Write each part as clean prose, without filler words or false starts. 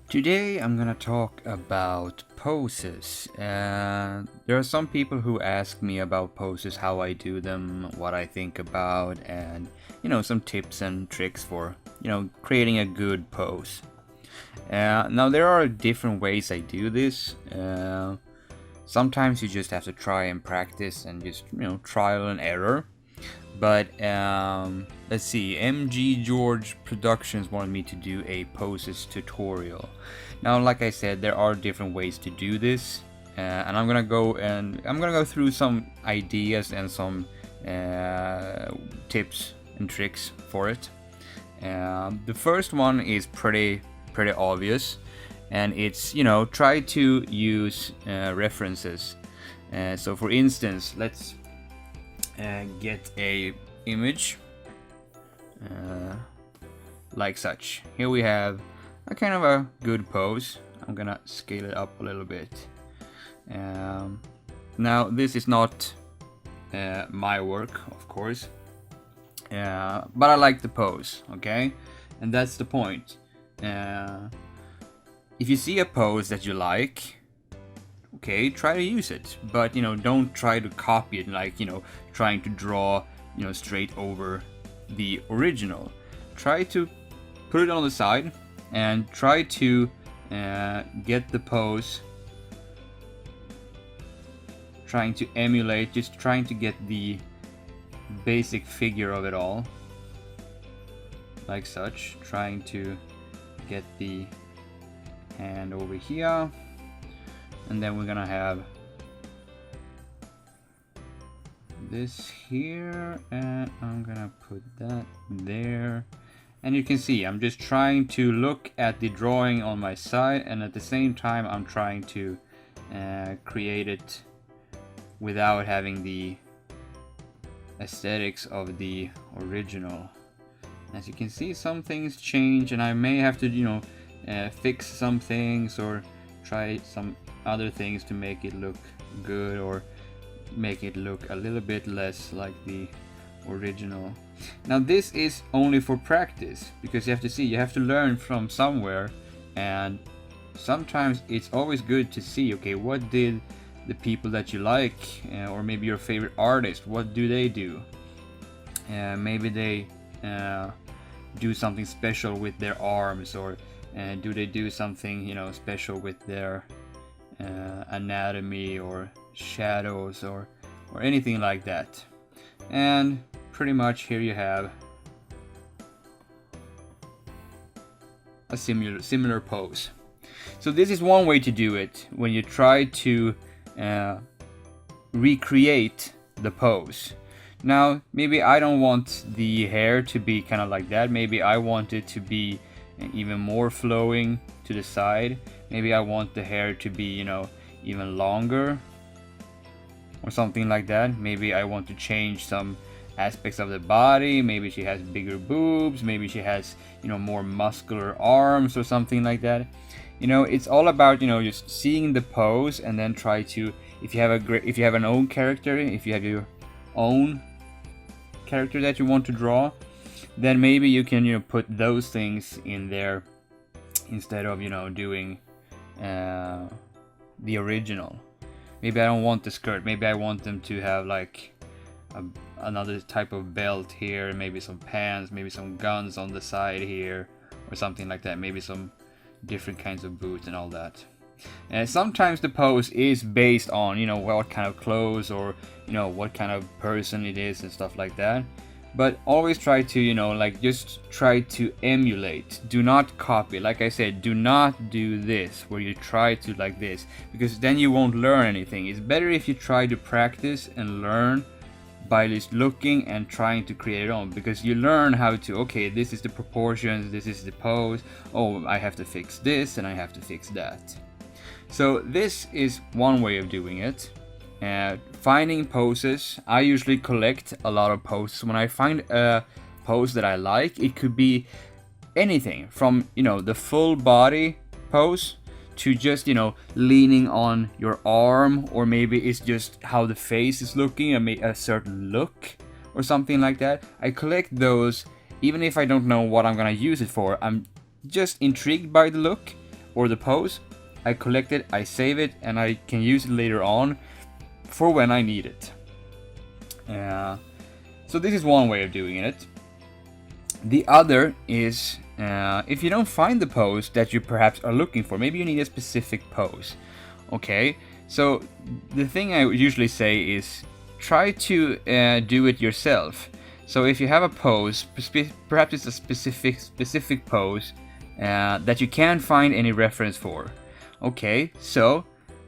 Today I'm gonna talk about poses. There are some people who ask me about poses, how I do them, what I think about, and some tips and tricks for creating a good pose. Now there are different ways I do this. Sometimes you just have to try and practice and just trial and error. But let's see, MG George Productions wanted me to do a poses tutorial. Now, like I said, there are different ways to do this, and I'm gonna go through some ideas and some tips and tricks for it. The first one is pretty obvious, and it's try to use references. So, for instance, let's get a image like such. Here we have a kind of a good pose. I'm gonna scale it up a little bit. Now this is not my work, of course, but I like the pose, okay? And that's the point. If you see a pose that you like, okay, try to use it, but don't try to copy it, like trying to draw straight over the original. Try to put it on the side and try to get the pose, trying to emulate, just trying to get the basic figure of it all, like such, trying to get the hand over here. And then we're gonna have this here, and I'm gonna put that there. And you can see I'm just trying to look at the drawing on my side, and at the same time I'm trying to create it without having the aesthetics of the original. As you can see, some things change, and I may have to fix some things or try some other things to make it look good or make it look a little bit less like the original. Now this is only for practice, because you have to learn from somewhere, and sometimes it's always good to see, okay, what did the people that you like, or maybe your favorite artist, what do they do? Maybe they do something special with their arms, or do they do something special with their anatomy or shadows or anything like that. And pretty much here you have a similar pose. So this is one way to do it when you try to recreate the pose. Now maybe I don't want the hair to be kind of like that. Maybe I want it to be even more flowing to the side. Maybe I want the hair to be even longer or something like that. Maybe I want to change some aspects of the body. Maybe she has bigger boobs, maybe she has more muscular arms or something like that. It's all about just seeing the pose, and then try to, if you have an own character, if you have your own character that you want to draw, then maybe you can put those things in there instead of doing the original. Maybe I don't want the skirt, maybe I want them to have like another type of belt here, maybe some pants, maybe some guns on the side here or something like that, maybe some different kinds of boots and all that. And sometimes the pose is based on what kind of clothes or what kind of person it is and stuff like that. But always try to just try to emulate. Do not copy. Like I said, do not do this where you try to like this, because then you won't learn anything. It's better if you try to practice and learn by just looking and trying to create it on, because you learn how to, okay, this is the proportions, this is the pose, oh, I have to fix this and I have to fix that. So this is one way of doing it. Finding poses, I usually collect a lot of poses. When I find a pose that I like, it could be anything from the full body pose to just leaning on your arm, or maybe it's just how the face is looking, a certain look or something like that. I collect those even if I don't know what I'm gonna use it for. I'm just intrigued by the look, or the pose, I collect it, I save it, and I can use it later on for when I need it. So this is one way of doing it. The other is if you don't find the pose that you perhaps are looking for, maybe you need a specific pose. Okay, so the thing I usually say is try to do it yourself. So if you have a pose, perhaps it's a specific pose that you can't find any reference for. Okay, so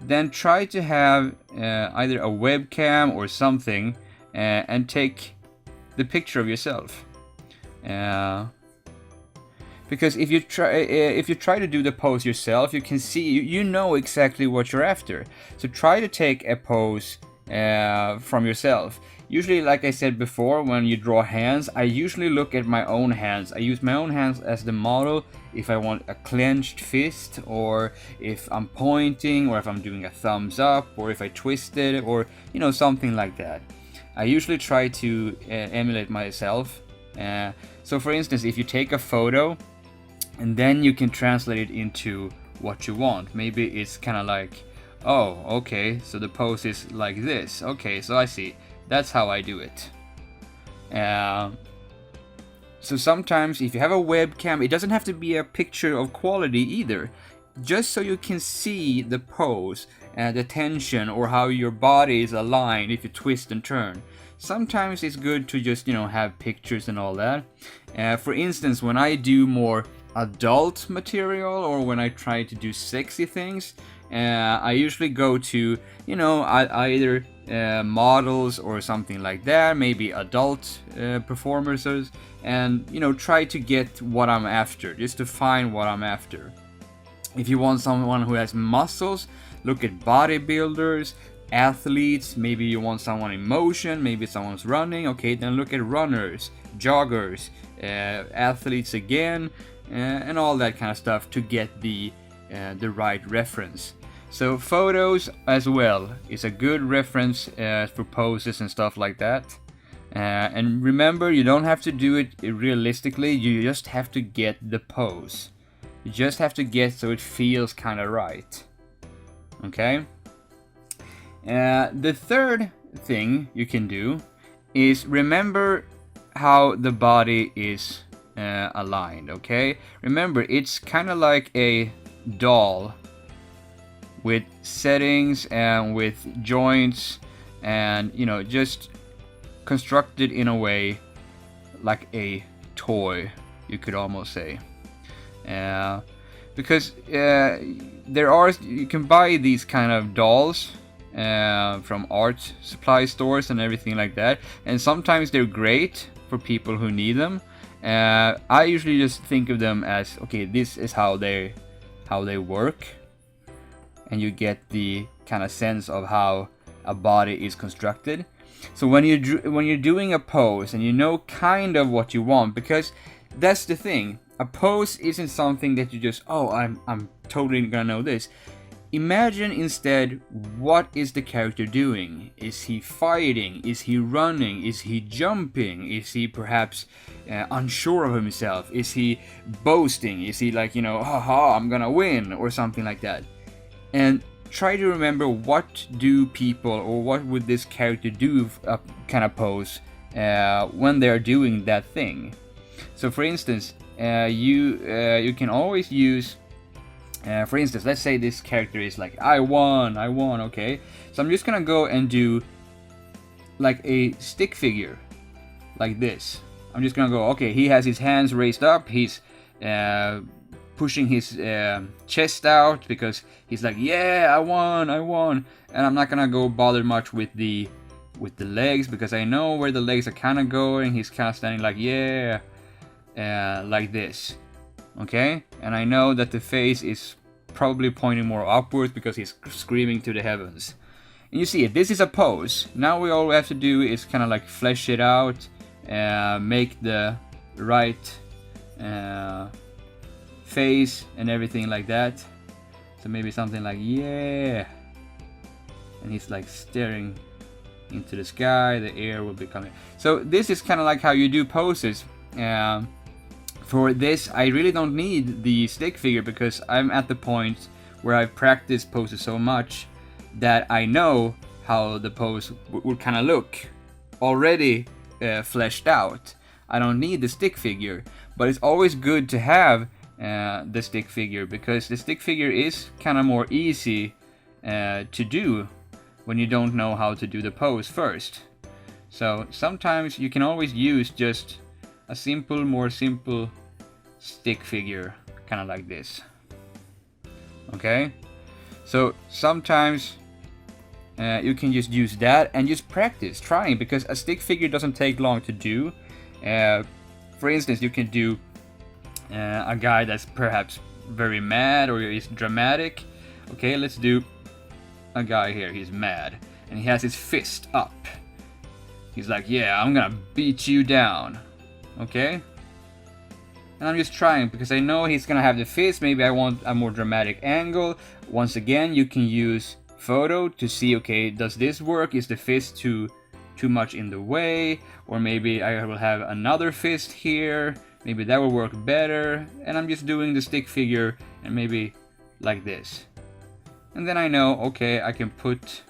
then try to have either a webcam or something and take the picture of yourself. Because if you try to do the pose yourself, you can see, you know exactly what you're after. So try to take a pose from yourself. Usually, like I said before, when you draw hands, I usually look at my own hands. I use my own hands as the model if I want a clenched fist, or if I'm pointing, or if I'm doing a thumbs up, or if I twist it, or something like that. I usually try to emulate myself. So for instance, if you take a photo and then you can translate it into what you want. Maybe it's kind of like, oh, okay, so the pose is like this. Okay, so I see. That's how I do it. So sometimes if you have a webcam, it doesn't have to be a picture of quality either. Just so you can see the pose and the tension, or how your body is aligned if you twist and turn. Sometimes it's good to just have pictures and all that. For instance, when I do more adult material, or when I try to do sexy things, I usually go to either models or something like that, maybe adult performers, and try to get what I'm after, just to find what I'm after. If you want someone who has muscles, look at bodybuilders, athletes. Maybe you want someone in motion, maybe someone's running. Okay, then look at runners, joggers, athletes again, and all that kind of stuff to get the right reference. So photos as well is a good reference for poses and stuff like that. And remember, you don't have to do it realistically, you just have to get the pose. You just have to get so it feels kind of right. Okay? The third thing you can do is remember how the body is aligned, okay? Remember, it's kind of like a doll with settings and with joints, and just constructed in a way like a toy, you could almost say. Because you can buy these kind of dolls from art supply stores and everything like that, and sometimes they're great for people who need them. I usually just think of them as, okay, this is how they work, and you get the kind of sense of how a body is constructed. So when you're doing a pose and you know kind of what you want, because that's the thing, a pose isn't something that you just, oh, I'm totally gonna know this. Imagine instead, what is the character doing? Is he fighting? Is he running? Is he jumping? Is he perhaps unsure of himself? Is he boasting? Is he like, haha, I'm gonna win, or something like that? And try to remember, what do people, or what would this character do, kind of pose when they're doing that thing. So for instance, you can always use, for instance, let's say this character is like, I won, okay? So I'm just gonna go and do like a stick figure, like this. I'm just gonna go, okay, he has his hands raised up, he's pushing his chest out, because he's like, yeah, I won. And I'm not gonna go bother much with the legs, because I know where the legs are kind of going. He's kind of standing like, yeah, like this, okay? And I know that the face is probably pointing more upwards because he's screaming to the heavens. And you see it, this is a pose. Now all we have to do is kind of like flesh it out, make the right face and everything like that. So maybe something like, yeah, and he's like staring into the sky, the air will be coming. So this is kind of like how you do poses For this, I really don't need the stick figure because I'm at the point where I've practiced poses so much that I know how the pose would kind of look already fleshed out. I don't need the stick figure, but it's always good to have the stick figure because the stick figure is kind of more easy to do when you don't know how to do the pose first. So sometimes you can always use just a more simple stick figure, kind of like this. Okay, so sometimes you can just use that and just practice trying, because a stick figure doesn't take long to do. For instance, you can do a guy that's perhaps very mad or is dramatic. Okay, let's do a guy here. He's mad and he has his fist up. He's like, yeah, I'm gonna beat you down. Okay? And I'm just trying because I know he's gonna have the fist. Maybe I want a more dramatic angle. Once again, you can use photo to see, okay, does this work? Is the fist too much in the way? Or maybe I will have another fist here. Maybe that will work better. And I'm just doing the stick figure and maybe like this. And then I know, okay, I can put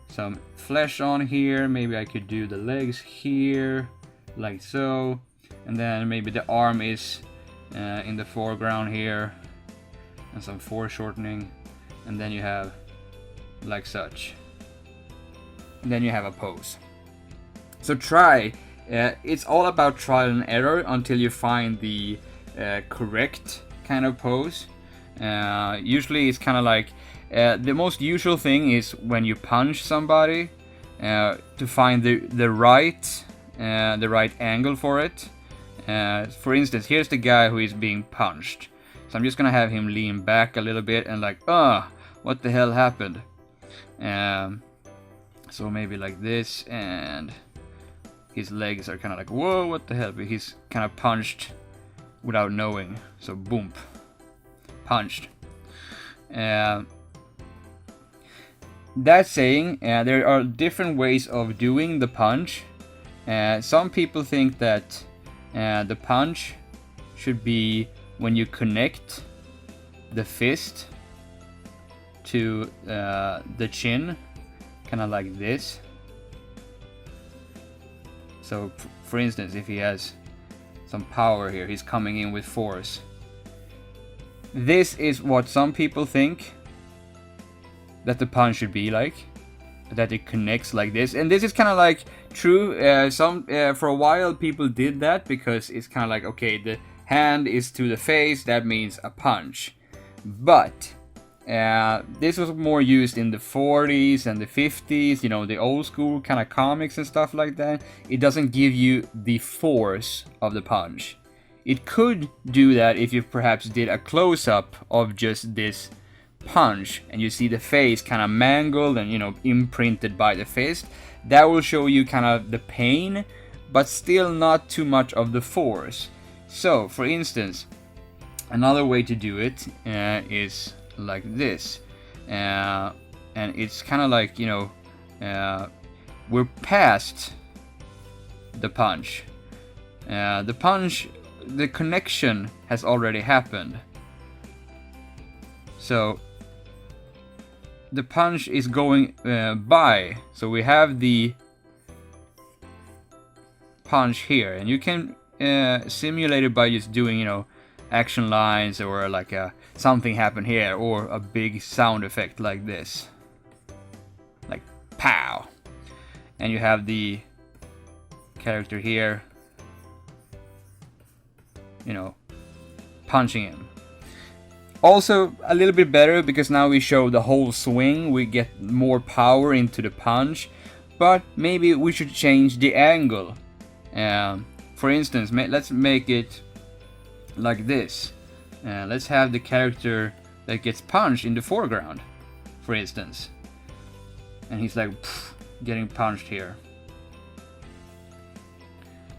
some flesh on here. Maybe I could do the legs here, like so. And then maybe the arm is in the foreground here. And some foreshortening. And then you have like such. And then you have a pose. So try. It's all about trial and error until you find the correct kind of pose. Usually it's kind of like the most usual thing is when you punch somebody to find the right angle for it. For instance, here's the guy who is being punched. So I'm just gonna have him lean back a little bit and like, what the hell happened? So maybe like this, and his legs are kind of like, whoa, what the hell? But he's kind of punched without knowing. So boom, punched. That saying, there are different ways of doing the punch. Some people think that the punch should be when you connect the fist to the chin, kind of like this. So for instance, if he has some power here, he's coming in with force. This is what some people think that the punch should be like, that it connects like this. And this is kind of like true. For a while people did that because it's kind of like, okay, the hand is to the face, that means a punch. But this was more used in the 40s and the 50s, you know, the old school kind of comics and stuff like that. It doesn't give you the force of the punch. It could do that if you perhaps did a close-up of just this punch and you see the face kind of mangled and, you know, imprinted by the fist. That will show you kind of the pain, but still not too much of the force. So, for instance, another way to do it is like this, and it's kind of like, you know, we're past the punch. The connection has already happened. So the punch is going by. So we have the punch here, and you can simulate it by just doing, you know, action lines or like something happen here, or a big sound effect like this, like pow, and you have the character here, you know, punching him. Also a little bit better because now we show the whole swing, we get more power into the punch, but maybe we should change the angle. For instance, let's make it like this. Let's have the character that gets punched in the foreground, for instance. And he's like getting punched here.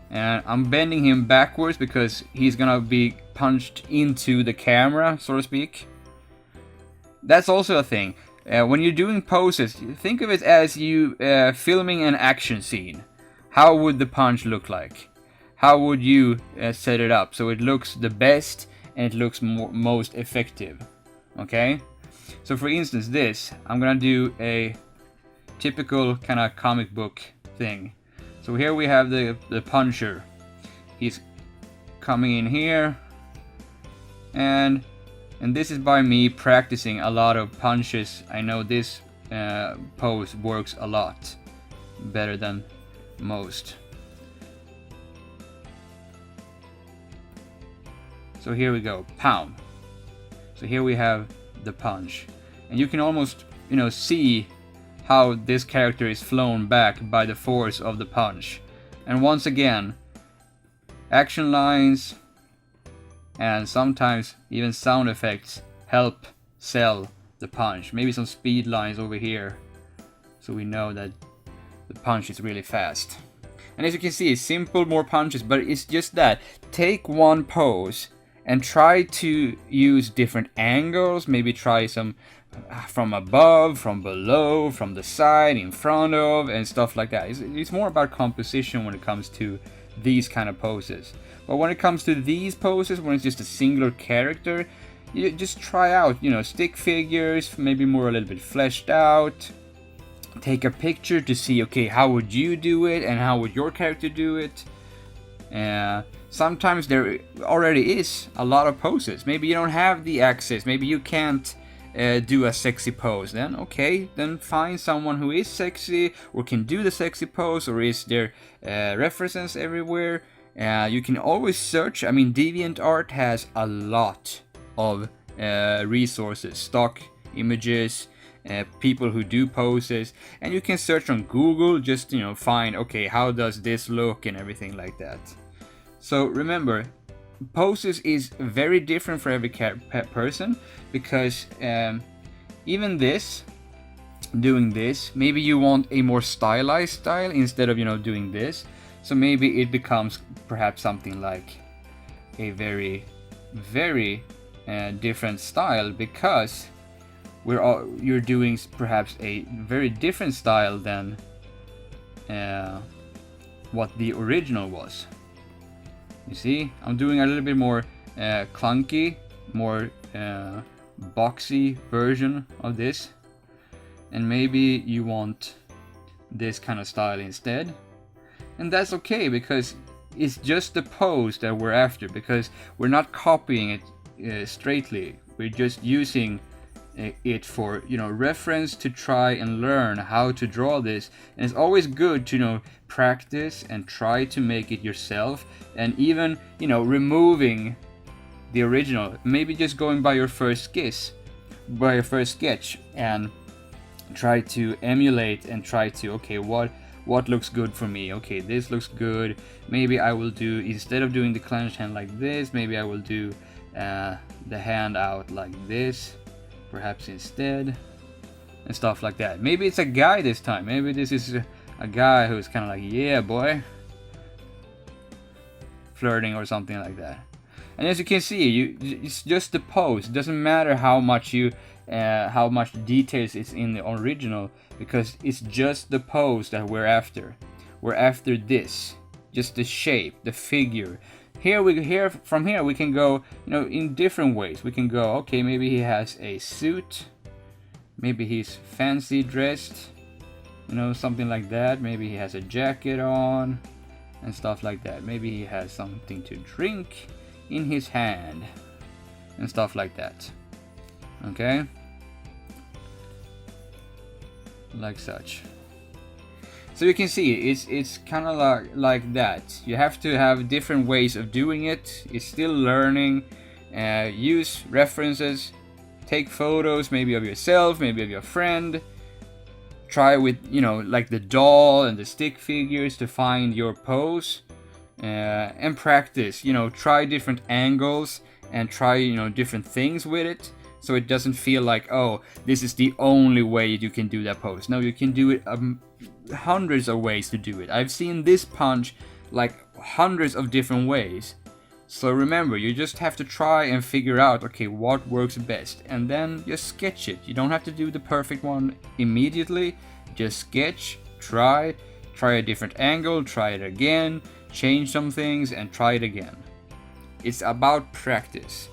And I'm bending him backwards because he's gonna be punched into the camera, so to speak. That's also a thing. When you're doing poses, think of it as you filming an action scene. How would the punch look like? how would you set it up so it looks the best and it looks most effective? Okay, so for instance, this, I'm gonna do a typical kind of comic book thing. So here we have the Punisher. He's coming in here, and this is by me practicing a lot of punches. I know this pose works a lot better than most. So here we go, pound. So here we have the punch, and you can almost, you know, see how this character is flown back by the force of the punch. And once again, action lines and sometimes even sound effects help sell the punch. Maybe some speed lines over here, so we know that the punch is really fast. And as you can see, simple, more punches, but it's just that. Take one pose and try to use different angles. Maybe try some from above, from below, from the side, in front of, and stuff like that. It's more about composition when it comes to these kind of poses. But when it comes to these poses, when it's just a singular character, you just try out, you know, stick figures, maybe more a little bit fleshed out. Take a picture to see, okay, how would you do it and how would your character do it. Sometimes there already is a lot of poses. Maybe you don't have the access, maybe you can't do a sexy pose. Then okay, then find someone who is sexy or can do the sexy pose, or is there references everywhere. You can always search. I mean, DeviantArt has a lot of resources, stock images, people who do poses, and you can search on Google, just, you know, find, okay, how does this look and everything like that. So remember, poses is very different for every person, because even this, doing this, maybe you want a more stylized style instead of, you know, doing this. So maybe it becomes perhaps something like a very, very different style, because you're doing perhaps a very different style than what the original was. You see, I'm doing a little bit more clunky, more boxy version of this, and maybe you want this kind of style instead, and that's okay, because it's just the pose that we're after, because we're not copying it straightly, we're just using it for, you know, reference, to try and learn how to draw this. And it's always good to, you know, practice and try to make it yourself, and even, you know, removing the original, maybe just going by your first sketch and try to emulate and try to, okay, what looks good for me? Okay, this looks good. Maybe I will do, instead of doing the clenched hand like this, maybe I will do the hand out like this, perhaps instead, and stuff like that. Maybe it's a guy this time. Maybe this is a guy who's kind of like, yeah, boy, flirting or something like that. And as you can see, it's just the pose. It doesn't matter how much details is in the original, because it's just the pose that we're after. We're after this, just the shape, the figure. From here we can go, you know, in different ways. We can go, okay, maybe he has a suit, maybe he's fancy dressed, you know, something like that. Maybe he has a jacket on and stuff like that. Maybe he has something to drink in his hand and stuff like that. Okay, like such. So you can see it's kind of like that. You have to have different ways of doing it. It's still learning. Use references, take photos, maybe of yourself, maybe of your friend. Try with, you know, like the doll and the stick figures to find your pose, and practice. You know, try different angles and try, you know, different things with it, so it doesn't feel like, oh, this is the only way you can do that pose. No, you can do it hundreds of ways to do it. I've seen this punch like hundreds of different ways. So remember, you just have to try and figure out, okay, what works best, and then just sketch it. You don't have to do the perfect one immediately. Just sketch, try a different angle, try it again, change some things, and try it again. It's about practice.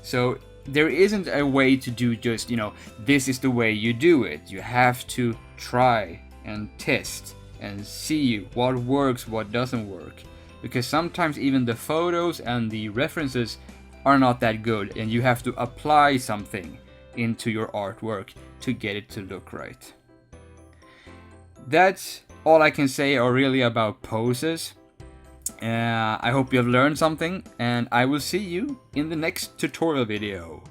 So there isn't a way to do just, this is the way you do it. You have to try and test and see what works, what doesn't work. Because sometimes even the photos and the references are not that good, and you have to apply something into your artwork to get it to look right. That's all I can say really about poses. I hope you have learned something, and I will see you in the next tutorial video.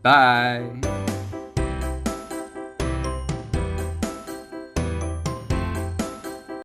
Bye!